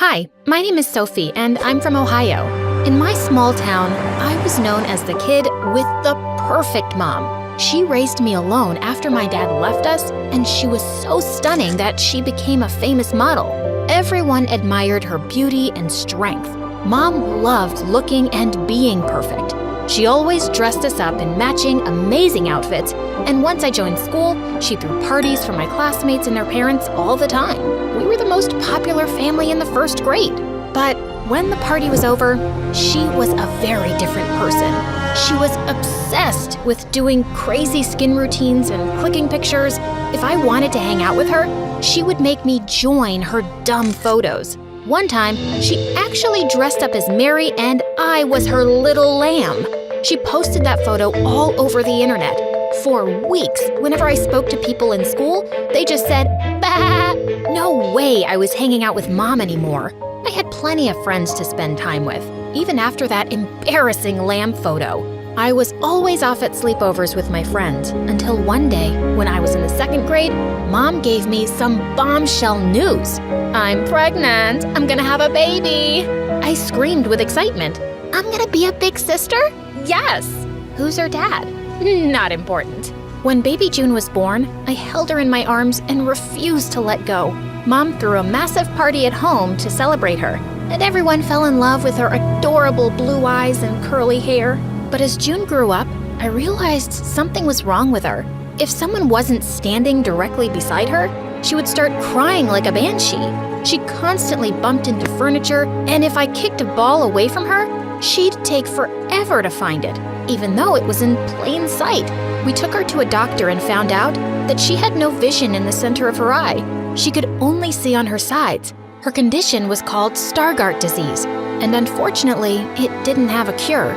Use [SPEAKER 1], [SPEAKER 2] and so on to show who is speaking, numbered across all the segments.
[SPEAKER 1] Hi, my name is Sophie, and I'm from Ohio. In my small town, I was known as the kid with the perfect mom. She raised me alone after my dad left us, and she was so stunning that she became a famous model. Everyone admired her beauty and strength. Mom loved looking and being perfect. She always dressed us up in matching, amazing outfits, and once I joined school, she threw parties for my classmates and their parents all the time. We were the most popular family in the first grade. But when the party was over, she was a very different person. She was obsessed with doing crazy skin routines and clicking pictures. If I wanted to hang out with her, she would make me join her dumb photos. One time, she actually dressed up as Mary and I was her little lamb. She posted that photo all over the internet. For weeks, whenever I spoke to people in school, they just said, "Bah! No way I was hanging out with Mom anymore." I had plenty of friends to spend time with, even after that embarrassing lamb photo. I was always off at sleepovers with my friends until one day, when I was in the second grade, Mom gave me some bombshell news. "I'm pregnant. I'm gonna have a baby." I screamed with excitement. "I'm gonna be a big sister?" "Yes." "Who's her dad?" "Not important." When baby June was born, I held her in my arms and refused to let go. Mom threw a massive party at home to celebrate her, and everyone fell in love with her adorable blue eyes and curly hair. But as June grew up, I realized something was wrong with her. If someone wasn't standing directly beside her, she would start crying like a banshee. She constantly bumped into furniture, and if I kicked a ball away from her, she'd take forever to find it, even though it was in plain sight. We took her to a doctor and found out that she had no vision in the center of her eye. She could only see on her sides. Her condition was called Stargardt disease, and unfortunately, it didn't have a cure.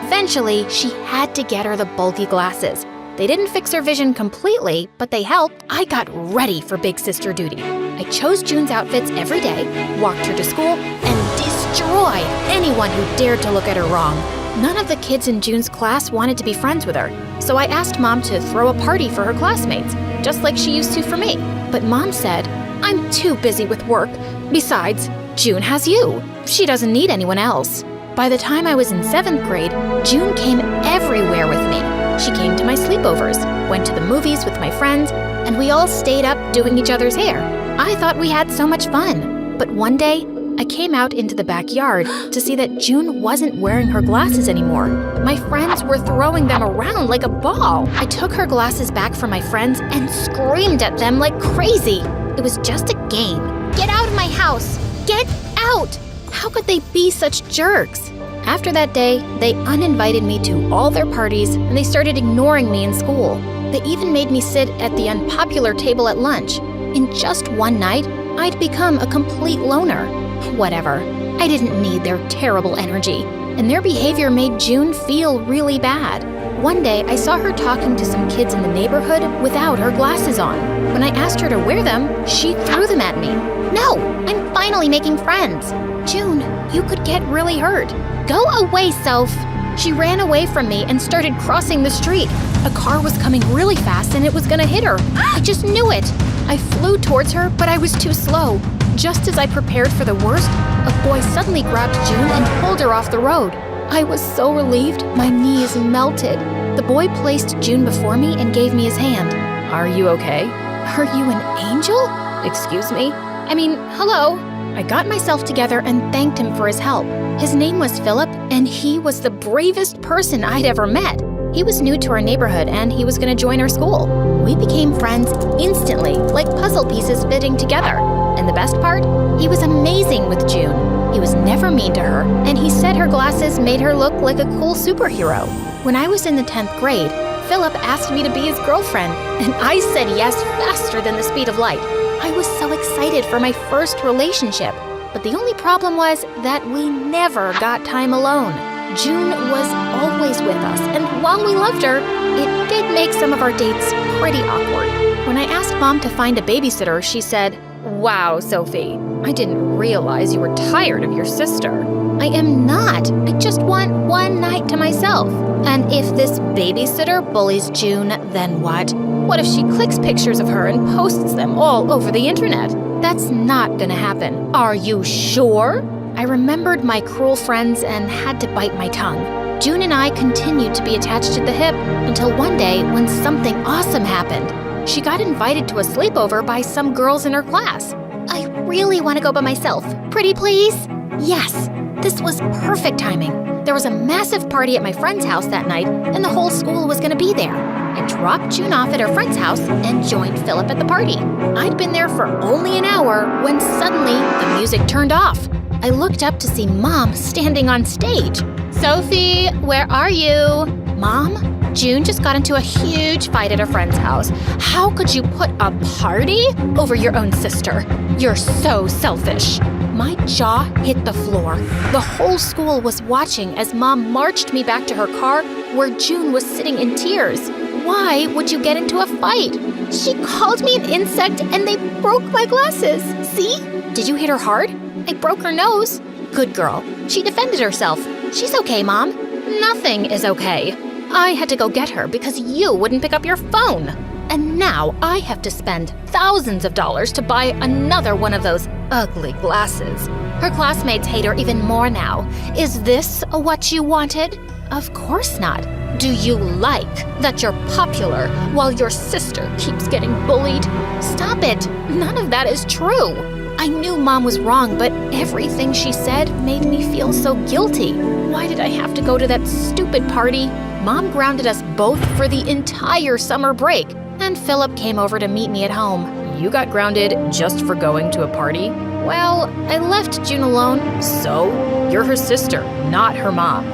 [SPEAKER 1] Eventually, she had to get her the bulky glasses. They didn't fix her vision completely, but they helped. I got ready for big sister duty. I chose June's outfits every day, walked her to school, and destroyed anyone who dared to look at her wrong. None of the kids in June's class wanted to be friends with her, so I asked Mom to throw a party for her classmates, just like she used to for me. But Mom said, "I'm too busy with work. Besides, June has you. She doesn't need anyone else." By the time I was in 7th grade, June came everywhere with me. She came to my sleepovers, went to the movies with my friends, and we all stayed up doing each other's hair. I thought we had so much fun. But one day, I came out into the backyard to see that June wasn't wearing her glasses anymore. My friends were throwing them around like a ball. I took her glasses back from my friends and screamed at them like crazy. It was just a game. "Get out of my house! Get out!" How could they be such jerks? After that day, they uninvited me to all their parties, and they started ignoring me in school. They even made me sit at the unpopular table at lunch. In just one night, I'd become a complete loner. Whatever. I didn't need their terrible energy, and their behavior made June feel really bad. One day, I saw her talking to some kids in the neighborhood without her glasses on. When I asked her to wear them, she threw them at me. "No, I'm finally making friends." "June, you could get really hurt." "Go away, Soph." She ran away from me and started crossing the street. A car was coming really fast and it was gonna hit her. I just knew it. I flew towards her, but I was too slow. Just as I prepared for the worst, a boy suddenly grabbed June and pulled her off the road. I was so relieved, my knees melted. The boy placed June before me and gave me his hand. "Are you okay?" "Are you an angel?" "Excuse me? Hello?" I got myself together and thanked him for his help. His name was Philip, and he was the bravest person I'd ever met. He was new to our neighborhood, and he was going to join our school. We became friends instantly, like puzzle pieces fitting together. And the best part? He was amazing with June. He was never mean to her, and he said her glasses made her look like a cool superhero. When I was in the 10th grade, Philip asked me to be his girlfriend, and I said yes faster than the speed of light. I was so excited for my first relationship, but the only problem was that we never got time alone. June was always with us, and while we loved her, it did make some of our dates pretty awkward. When I asked Mom to find a babysitter, she said, "Wow, Sophie, I didn't realize you were tired of your sister." "I am not. I just want one night to myself." "And if this babysitter bullies June, then what? What if she clicks pictures of her and posts them all over the internet?" That's not gonna happen. Are you sure? I remembered my cruel friends and had to bite my tongue. June and I continued to be attached at the hip until one day when something awesome happened. She got invited to a sleepover by some girls in her class. I really want to go by myself. Pretty please? Yes, this was perfect timing. There was a massive party at my friend's house that night, and the whole school was going to be there. I dropped June off at her friend's house and joined Philip at the party. I'd been there for only an hour when suddenly the music turned off. I looked up to see Mom standing on stage. Sophie, where are you? Mom? June just got into a huge fight at a friend's house. How could you put a party over your own sister? You're so selfish. My jaw hit the floor. The whole school was watching as Mom marched me back to her car where June was sitting in tears. Why would you get into a fight? She called me an insect and they broke my glasses. See? Did you hit her hard? I broke her nose. Good girl. She defended herself. She's okay, Mom. Nothing is okay. I had to go get her because you wouldn't pick up your phone. And now I have to spend thousands of dollars to buy another one of those ugly glasses. Her classmates hate her even more now. Is this what you wanted? Of course not. Do you like that you're popular while your sister keeps getting bullied? Stop it. None of that is true. I knew Mom was wrong, but everything she said made me feel so guilty. Why did I have to go to that stupid party? Mom grounded us both for the entire summer break, and Philip came over to meet me at home. You got grounded just for going to a party? Well, I left June alone. So? You're her sister, not her mom.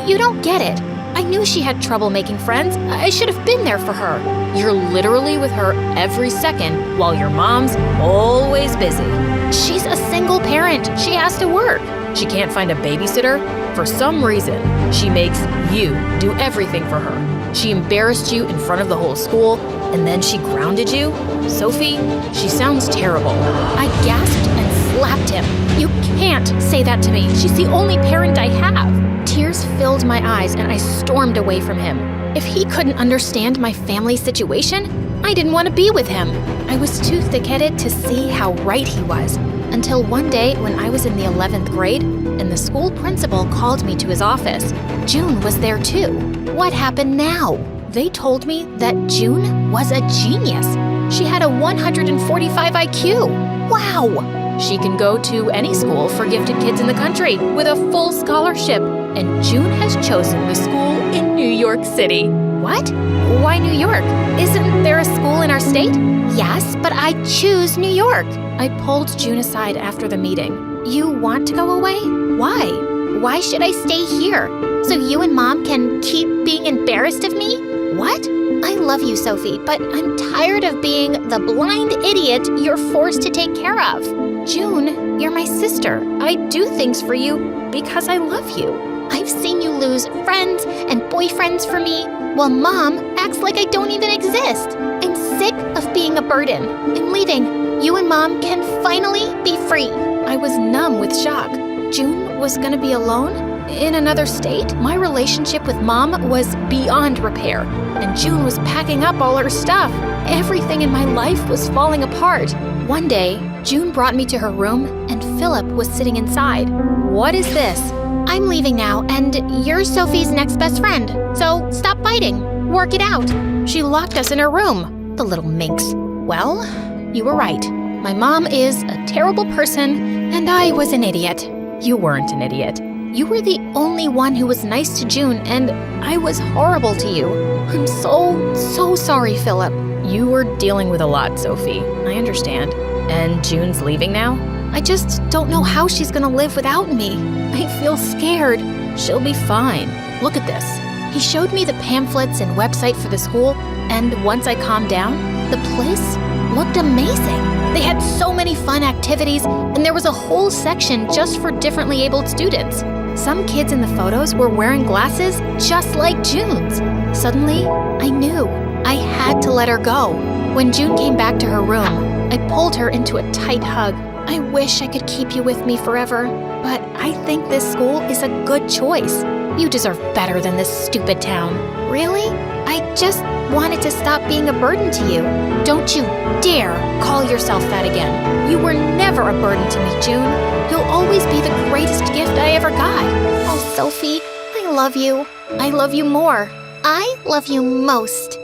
[SPEAKER 1] You don't get it. I knew she had trouble making friends. I should have been there for her. You're literally with her every second while your mom's always busy. She's a single parent. She has to work. She can't find a babysitter. For some reason, she makes you do everything for her. She embarrassed you in front of the whole school, and then she grounded you? Sophie, she sounds terrible. I gasped and slapped him. You can't say that to me. She's the only parent I have. Tears filled my eyes and I stormed away from him. If he couldn't understand my family situation, I didn't want to be with him. I was too thick-headed to see how right he was, until one day when I was in the 11th grade and the school principal called me to his office. June was there too. What happened now? They told me that June was a genius. She had a 145 IQ. Wow! She can go to any school for gifted kids in the country with a full scholarship. And June has chosen the school in New York City. What? Why New York? Isn't there a school in our state? Yes, but I choose New York. I pulled June aside after the meeting. You want to go away? Why? Why should I stay here? So you and Mom can keep being embarrassed of me? What? I love you, Sophie, but I'm tired of being the blind idiot you're forced to take care of. June, you're my sister. I do things for you because I love you. I've seen you lose friends and boyfriends for me, while Mom acts like I don't even exist. I'm sick of being a burden. I'm leaving. You and Mom can finally be free. I was numb with shock. June was gonna be alone? In another state? My relationship with Mom was beyond repair, and June was packing up all her stuff. Everything in my life was falling apart. One day, June brought me to her room, and Philip was sitting inside. What is this? I'm leaving now, and you're Sophie's next best friend. So stop fighting. Work it out. She locked us in her room, the little minx. Well, you were right. My mom is a terrible person, and I was an idiot. You weren't an idiot. You were the only one who was nice to June, and I was horrible to you. I'm so sorry, Philip. You were dealing with a lot, Sophie. I understand. And June's leaving now? I just don't know how she's gonna live without me. I feel scared. She'll be fine. Look at this. He showed me the pamphlets and website for the school, and once I calmed down, the place looked amazing. They had so many fun activities, and there was a whole section just for differently abled students. Some kids in the photos were wearing glasses just like June's. Suddenly, I knew I had to let her go. When June came back to her room, I pulled her into a tight hug. I wish I could keep you with me forever, but I think this school is a good choice. You deserve better than this stupid town. Really? I just wanted to stop being a burden to you. Don't you dare call yourself that again. You were never a burden to me, June. You'll always be the greatest gift I ever got. Oh, Sophie, I love you. I love you more.
[SPEAKER 2] I love you most.